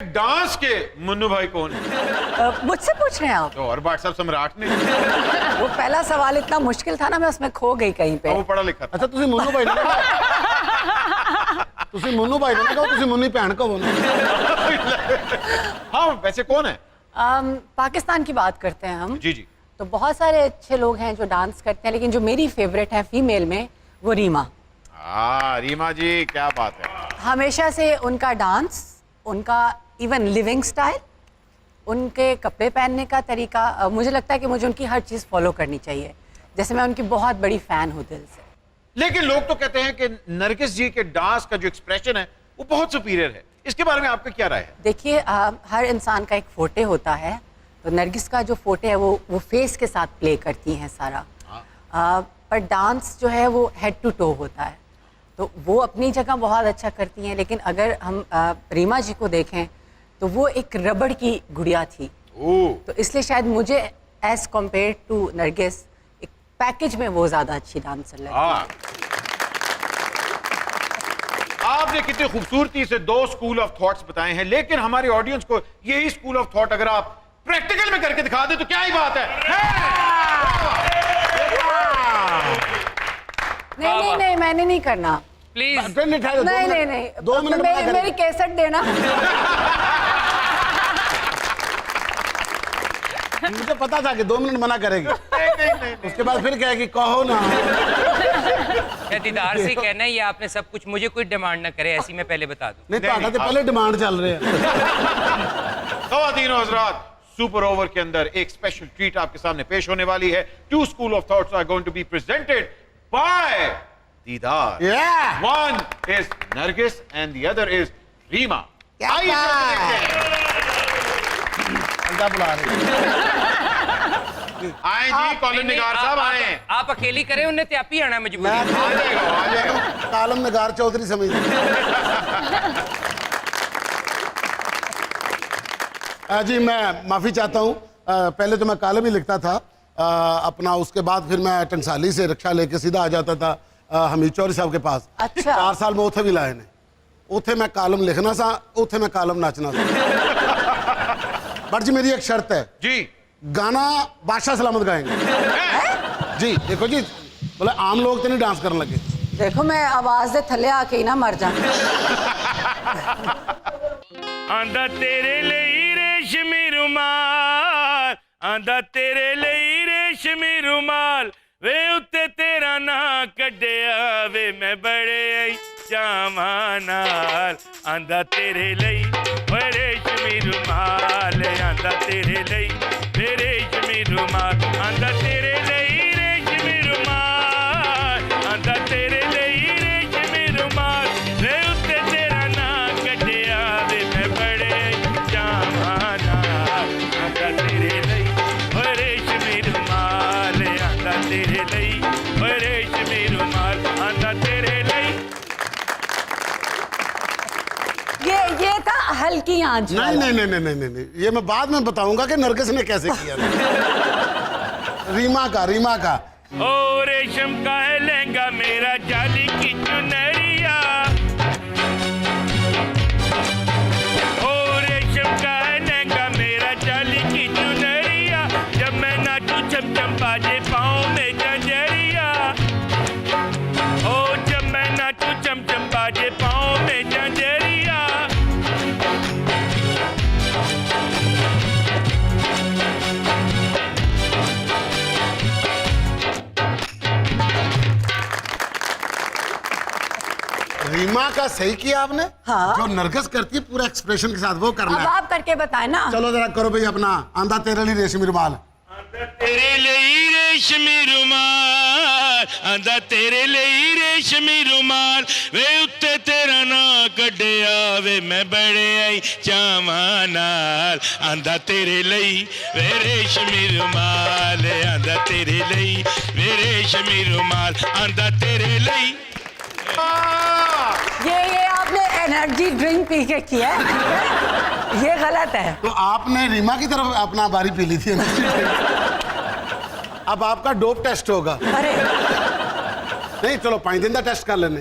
Dance के मुन्नू भाई कौन है? मुझसे पूछ रहे हैं आप? तो और व्हाट्सएप सम्राट ने। वो पहला सवाल इतना मुश्किल था ना, मैं उसमें खो गई कहीं पे। वो पढ़ा लिखा था। अच्छा तुसी मुन्नू भाई तुसी मुन्नू भाई ने कहो, तुसी मुन्नी भैन कहो ना। हाँ वैसे कौन है? पाकिस्तान की बात करते हैं हम। जी जी। तो बहुत सारे अच्छे लोग हैं जो डांस करते हैं, लेकिन जो मेरी फेवरेट है फीमेल में, वो रीमा। रीमा जी क्या बात है। हमेशा से उनका डांस, उनका इवन लिविंग स्टाइल, उनके कपड़े पहनने का तरीका, मुझे लगता है कि मुझे उनकी हर चीज़ फॉलो करनी चाहिए। जैसे मैं उनकी बहुत बड़ी फ़ैन हूँ दिल से। लेकिन लोग तो कहते हैं कि नरगिस जी के डांस का जो एक्सप्रेशन है वो बहुत सुपीरियर है। इसके बारे में आपका क्या राय है? देखिए, हर इंसान का एक फोटे होता है, तो नरगिस का जो फोटे है वो फेस के साथ प्ले करती हैं सारा। पर डांस जो है वो हेड टू टो होता है, तो वो अपनी जगह बहुत अच्छा करती हैं। लेकिन अगर हम रीमा जी को देखें तो वो एक रबड़ की गुड़िया थी। तो इसलिए शायद मुझे एज कम्पेयर टू नरगिस एक पैकेज में वो ज़्यादा अच्छी डांसर लगती है। आपने कितनी खूबसूरती से दो स्कूल ऑफ थॉट्स बताए हैं, लेकिन हमारी ऑडियंस को यही स्कूल ऑफ थॉट अगर आप प्रैक्टिकल में करके दिखा दे तो क्या ही बात है। नहीं, मैंने नहीं करना। प्लीज नहीं, 2 मिनट मेरी कैसेट देना। मुझे पता था कि 2 मिनट मना करेगी। नहीं। उसके बाद फिर कहेगी कहो ना। दीदार से कहना है, ये आपने सब कुछ, मुझे कोई डिमांड ना करे ऐसी, मैं पहले बता दूं। नहीं तो तो पहले डिमांड चल रहे हैं। ख़वातीन और हज़रात, सुपर ओवर के अंदर एक स्पेशल ट्रीट आपके सामने पेश होने वाली है। 2 school of thoughts are going to be presented by Deedar. One is Nargis and the other is Reema. आइए बुला रहे आए जी, कॉलम निगार साहब आए। आप अकेली करें, उन्हें त्यापी आना मजबूरी। आ जाएगा। कालम नगार चौधरी समझ। जी मैं माफी चाहता हूँ, पहले तो मैं कालम ही लिखता था अपना, उसके बाद फिर मैं टंसाली से रिक्शा लेके सीधा आ जाता था हमीद चौधरी साहब के पास। अच्छा। 4 साल में उथे भी लाए ने, उथे मैं कालम लिखना सा, उथे मैं कालम नाचना सा। बट जी मेरी एक शर्त है जी, गाना बादशाह सलामत गाएंगे जी। देखो जी, बोले आम लोग तो नहीं डांस करने लगे। देखो मैं आवाज दे थले आके ही ना मर जा। आंदा तेरे लिए रेशमी रुमाल, आंदा तेरे लिए रेशमी रुमाल, वे उत्ते तेरा ना कड्डिया वे मैं बड़े चावां नाल। आंदा तेरे लिए वे रेशमी रुमाल, आंदा तेरे लिए वे रेशमी रुमाल, आंदा तेरे लिए रेशमी रुमाल, आंदा तेरे लिए रेशमी रुमाल, वे उत्ते तेरा ना कड्डिया वे मैं बड़े चावां नाल। आंदा तेरे लिए वे रेशमी रुमाल, आंदा तेरे लिए वे रेशमी रुमाल, आंदा तेरे लिए। ये था हल्की आंच। नहीं, ये मैं बाद में बताऊंगा कि नरगिस ने कैसे किया था। रीमा का ओ रेशम का है लहंगा मेरा, जाली की चुनरिया, ओ रेशम का है लहंगा मेरा, जाली की चुनरिया, जब मैं नाचू चमचम बाजे पाँव में जंजरिया, ओ जब मैं नाचू चमचम बाजे पाँव में जंजरिया। रीमा का सही किया आपने। हाँ। जो नरगिस करती है पूरा एक्सप्रेशन के साथ वो करना अब है। आप करके बताएं ना। चलो जरा करो भाई अपना, आंदा तेरे लिए रेशमी रुमाल। आंदा तेरे लिए रेशमी रुमाल, आंदा तेरे लिए रेशमी रुमाल, वे उत्ते तेरा ना कड्डिया वे मैं बड़े आई चावां नाल। आंदा तेरे लिए वे रेशमी रुमाल, आंदा तेरे लिए वे रेशमी रुमाल, आंदा तेरे लिए। ये आपने एनर्जी ड्रिंक पी के किया है। ये गलत है। तो आपने रीमा की तरफ अपना बारी पी ली थी। अब आपका डोप टेस्ट होगा। अरे नहीं चलो 5 दिन का टेस्ट कर लेने।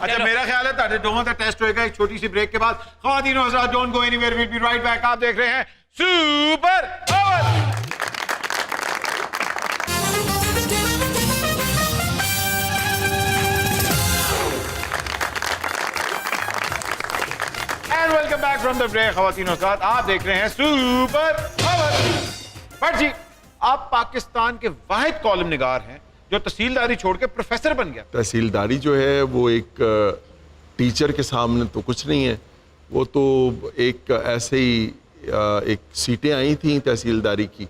अच्छा चलो। मेरा ख्याल है ਤੁਹਾਡੇ ਦੋਵਾਂ ਦਾ टेस्ट होएगा एक छोटी सी ब्रेक के बाद। ख्वातीन और हज़रात, don't go anywhere, will be right back. आप देख रहे हैं super over. And welcome back from the break. ख्वातीन और हज़रात, आप देख रहे हैं सुपर ओवर। बट जी, आप पाकिस्तान के वाहिद कॉलम निगार हैं जो तहसीलदारी छोड़ के प्रोफेसर बन गया। तहसीलदारी जो है वो एक टीचर के सामने तो कुछ नहीं है, वो तो एक ऐसे ही एक सीटें आई थी तहसीलदारी की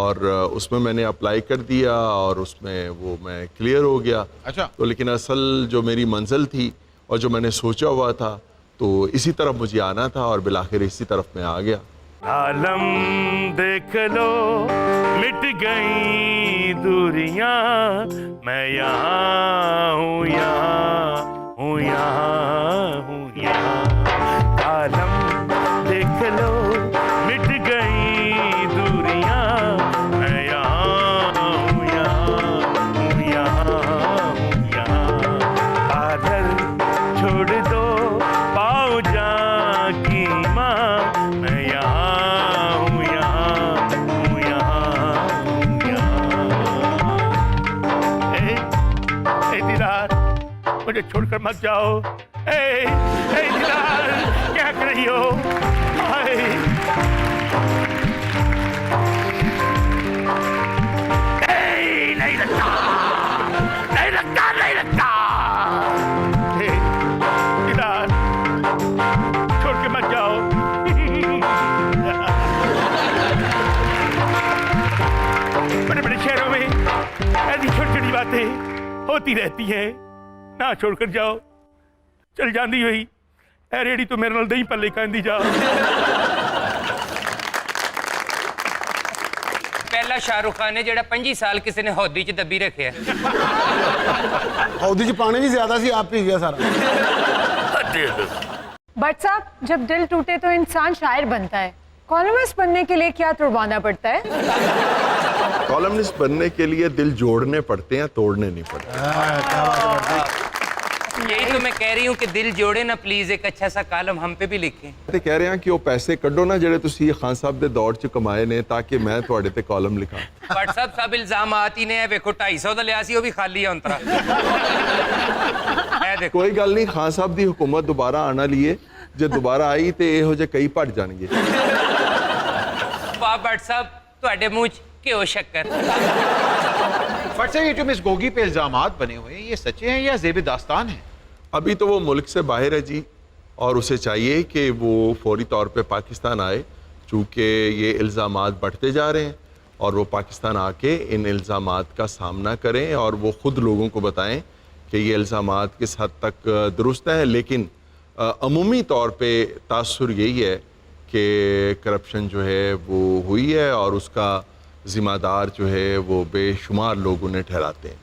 और उसमें मैंने अप्लाई कर दिया और उसमें वो मैं क्लियर हो गया। अच्छा। तो लेकिन असल जो मेरी मंजिल थी और जो मैंने सोचा हुआ था तो इसी तरफ मुझे आना था और बिलाखिर इसी तरफ मैं आ गया। आलम देख लो मिट गई दूरियां, मैं यहाँ हूँ, यहाँ हूँ, यहाँ हूँ, यहाँ। आलम देख लो मिट गई दूरियां, मैं यहाँ हूँ, यहाँ हूँ, यहाँ हूँ, यहाँ। आदर छोड़ दो पाओ जा की माँ, मैं यहाँ हूँ, यहाँ हूँ, यहाँ हूँ, यहाँ। ए दीदार, मुझे छोड़कर मत जाओ। ए दीदार, क्या कर रही हो? हाय। नहीं लगता, नहीं लगता, नहीं लगता। ए, दीदार, छोड़ के मत जाओ। बड़े बड़े शहरों में ऐसी छोटी छोटी बातें होती रहती हैं, ना छोड़कर जाओ। चल जाती हुई ए रेडी तो मेरे नाल दही पल्ले कहती जा। पहला शाहरुख खान ने जेड़ा 25 साल किसी ने हौदी च दबी रखे है। हौदी च पानी भी ज्यादा सी, आप पी गया सारा। बट साहब, जब दिल टूटे तो इंसान शायर बनता है, कॉलमिस्ट बनने के लिए क्या तुड़वाना पड़ता है? कॉलमनिस्ट बनने के लिए दिल जोड़ने पड़ते हैं, तोड़ने नहीं पड़ते। यही तो मैं कह रही हूँ कि दिल जोड़े ना प्लीज, एक अच्छा सा कालम हम पे भी लिखें। ते कह रहे हैं कि वो पैसे कड्डो ना ਜਿਹੜੇ ਤੁਸੀਂ ਖਾਨ ਸਾਹਿਬ ਦੇ ਦੌਰ 'ਚ ਕਮਾਏ ਨੇ ਤਾਂ ਕਿ ਮੈਂ ਤੁਹਾਡੇ ਤੇ ਕਾਲਮ ਲਿਖਾਂ। व्हाट्सएप सब इल्जामात ही ने है, वेखो 250 ਦਾ ਲਿਆ ਸੀ ਉਹ ਵੀ ਖਾਲੀ ਹੈ ਅੰਤਰਾ। ਇਹ ਦੇਖੋ ਕੋਈ ਗੱਲ ਨਹੀਂ, ਖਾਨ ਸਾਹਿਬ ਦੀ ਹੁਕੂਮਤ ਦੁਬਾਰਾ ਆਉਣ ਵਾਲੀ ਹੈ, ਜੇ ਦੁਬਾਰਾ ਆਈ ਤੇ ਇਹੋ ਜਿਹੇ ਕਈ ਭੱਜ ਜਾਣਗੇ। ਵਾਹ व्हाट्सएप ਤੁਹਾਡੇ ਮੂੰਹ 'ਚ ਘਿਓ ਸ਼ੱਕਰ। बट सर, ये जो मिस गोगी पे इल्जामात बने हुए हैं, ये सच्चे हैं या ज़ेब दास्तान है? अभी तो वो मुल्क से बाहर है जी, और उसे चाहिए कि वो फौरी तौर पे पाकिस्तान आए, चूँकि ये इल्ज़ामात बढ़ते जा रहे हैं और वो पाकिस्तान आके इन इल्ज़ामात का सामना करें और वो ख़ुद लोगों को बताएं कि ये इल्ज़ामात किस हद तक दुरुस्त हैं। लेकिन अमूमी तौर पे तासुर यही है कि करप्शन जो है वो हुई है और उसका ज़िम्मेदार जो है वो बेशुमार लोग उन्हें ठहराते हैं।